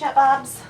chat bobs.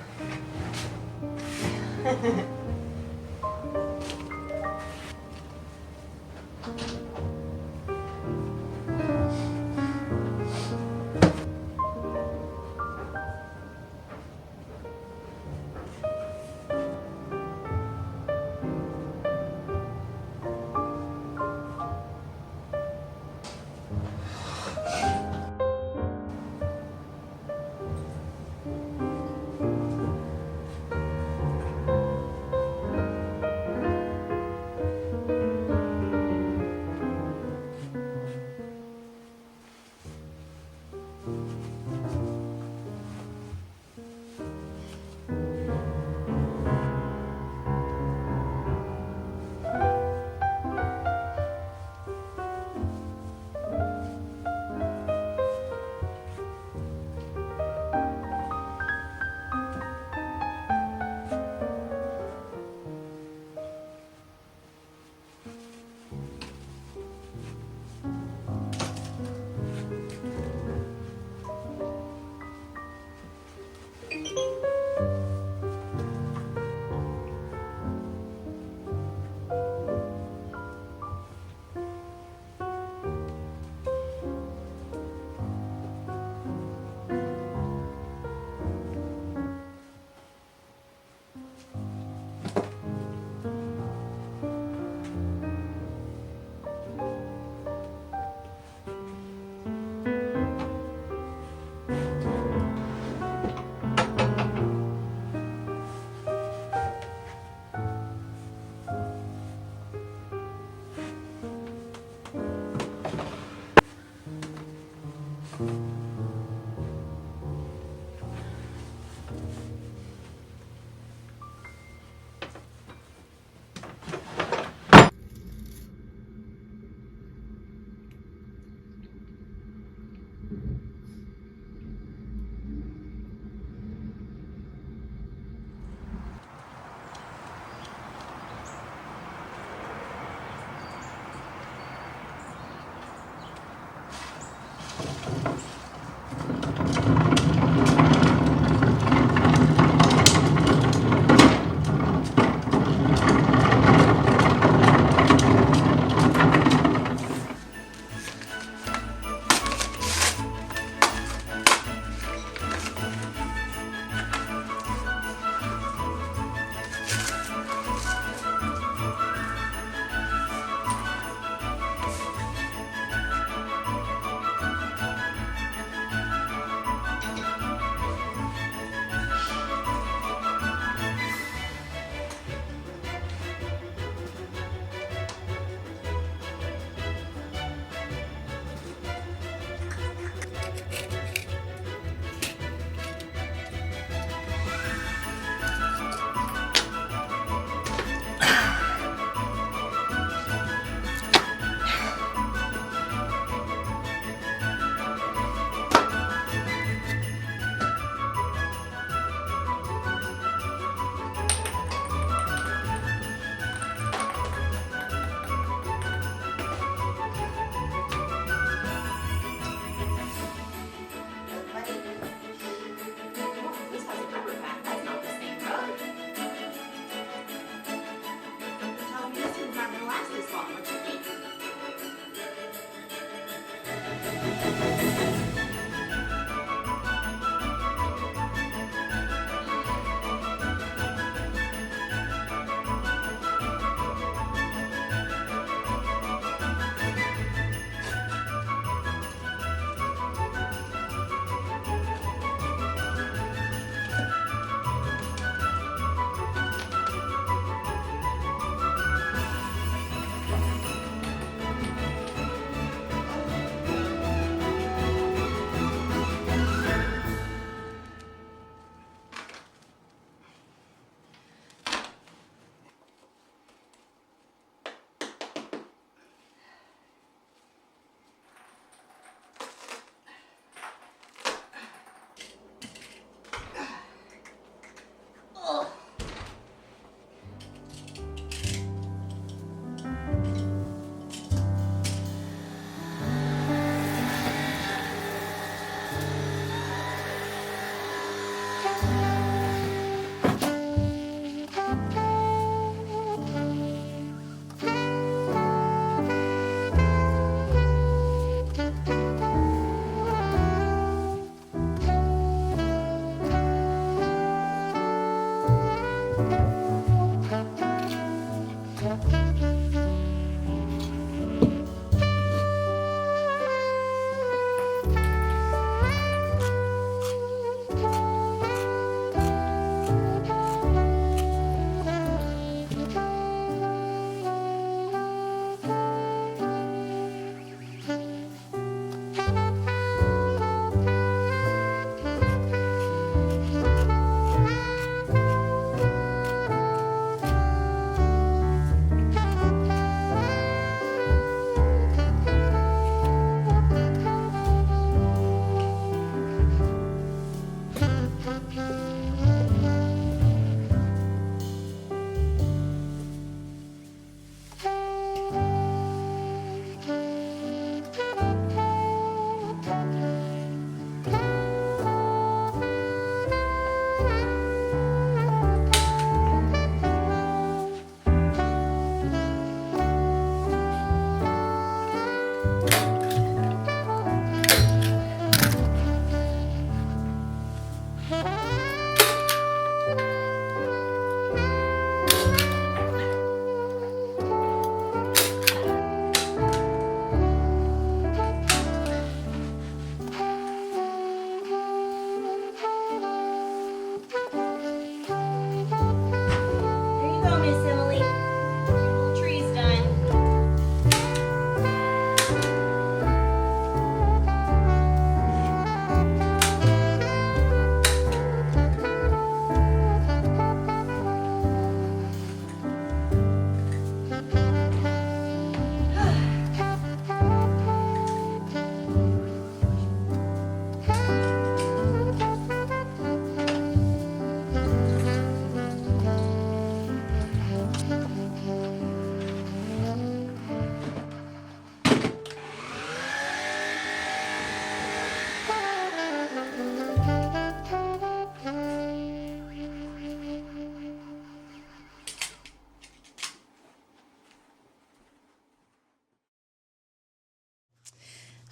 go, Miss Emily. Your little tree's done.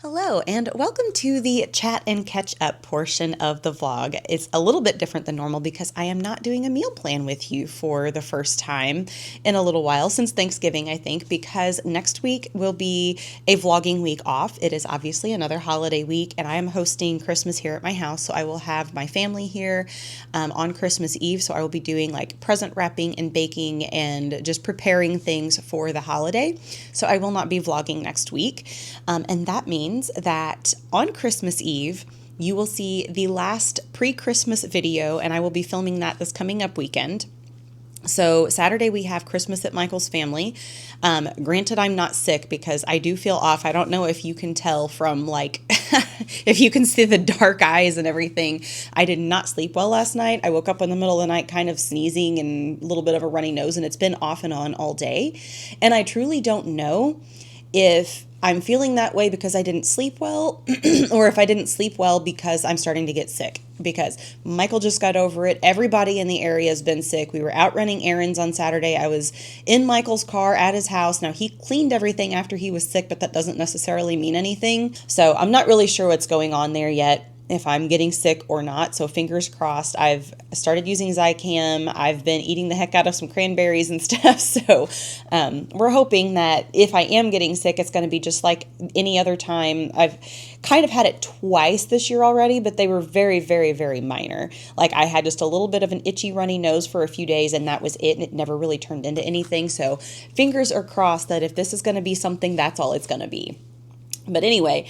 Hello, and welcome to the chat and catch up portion of the vlog. It's a little bit different than normal because I am not doing a meal plan with you for the first time in a little while, since Thanksgiving, I think, because next week will be a vlogging week off. It is obviously another holiday week, and I am hosting Christmas here at my house, so I will have my family here on Christmas Eve, so I will be doing like present wrapping and baking and just preparing things for the holiday. So I will not be vlogging next week, and that means that on Christmas Eve, you will see the last pre-Christmas video, and I will be filming that this coming up weekend. So Saturday we have Christmas at Michael's family. Granted, I'm not sick because I do feel off. I don't know if you can tell from like, if you can see the dark eyes and everything. I did not sleep well last night. I woke up in the middle of the night kind of sneezing and a little bit of a runny nose, and it's been off and on all day. And I truly don't know if I'm feeling that way because I didn't sleep well or if I didn't sleep well because I'm starting to get sick, because Michael just got over it. Everybody in the area has been sick. We were out running errands on Saturday. I was in Michael's car at his house. Now, he cleaned everything after he was sick, but that doesn't necessarily mean anything. So I'm not really sure what's going on there yet, if I'm getting sick or not. So fingers crossed. I've started using Zicam. I've been eating the heck out of some cranberries and stuff. So we're hoping that if I am getting sick, it's going to be just like any other time. I've kind of had it twice this year already, but they were very, very, very minor. Like I had just a little bit of an itchy, runny nose for a few days, and that was it. And it never really turned into anything. So fingers are crossed that if this is going to be something, that's all it's going to be. But anyway,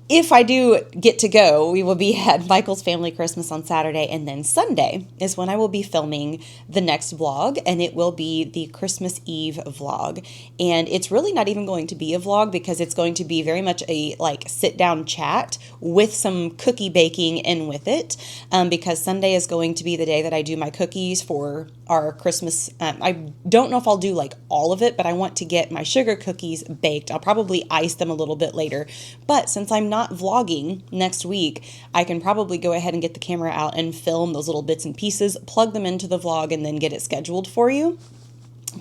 if I do get to go, we will be at Michael's family Christmas on Saturday, and then Sunday is when I will be filming the next vlog, and it will be the Christmas Eve vlog. And it's really not even going to be a vlog because it's going to be very much a like sit down chat with some cookie baking in with it, because Sunday is going to be the day that I do my cookies for our Christmas. I don't know if I'll do like all of it, but I want to get my sugar cookies baked. I'll probably ice them a little bit later, but since I'm not vlogging next week, I can probably go ahead and get the camera out and film those little bits and pieces, plug them into the vlog, and then get it scheduled for you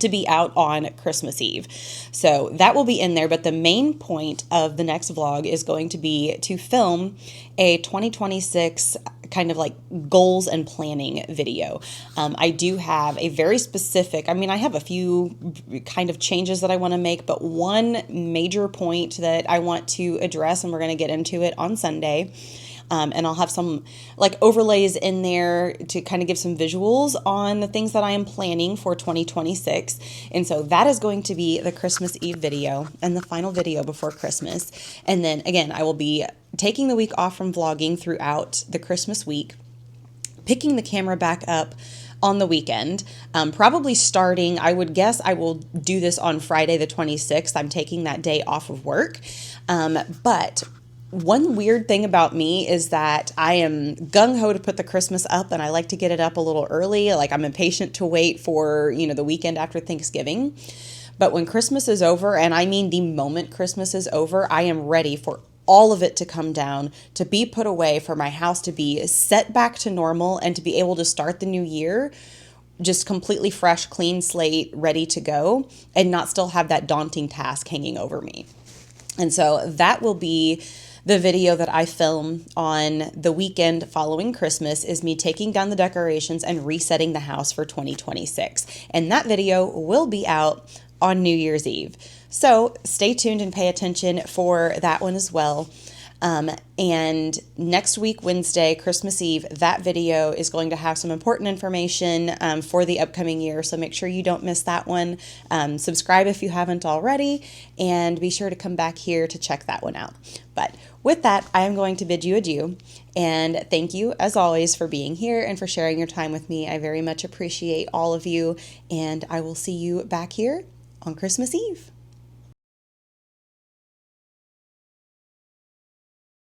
to be out on Christmas Eve. So that will be in there, but the main point of the next vlog is going to be to film a 2026 kind of like goals and planning video. I do have a very specific, I have a few kind of changes that I want to make, but one major point that I want to address, and we're going to get into it on Sunday. And I'll have some like overlays in there to kind of give some visuals on the things that I am planning for 2026. And so that is going to be the Christmas Eve video and the final video before Christmas. And then again, I will be taking the week off from vlogging throughout the Christmas week, picking the camera back up on the weekend, probably starting, I would guess I will do this on Friday the 26th. I'm taking that day off of work. But one weird thing about me is that I am gung-ho to put the Christmas up, and I like to get it up a little early. Like I'm impatient to wait for, the weekend after Thanksgiving. But when Christmas is over, and I mean the moment Christmas is over, I am ready for all of it to come down, to be put away, for my house to be set back to normal, and to be able to start the new year just completely fresh, clean slate, ready to go, and not still have that daunting task hanging over me. And so that will be the video that I film on the weekend following Christmas, is me taking down the decorations and resetting the house for 2026. And that video will be out on New Year's Eve. So stay tuned and pay attention for that one as well. And next week, Wednesday, Christmas Eve, that video is going to have some important information for the upcoming year. So make sure you don't miss that one. Subscribe if you haven't already, and be sure to come back here to check that one out. But with that, I am going to bid you adieu. And thank you, as always, for being here and for sharing your time with me. I very much appreciate all of you. And I will see you back here on Christmas Eve.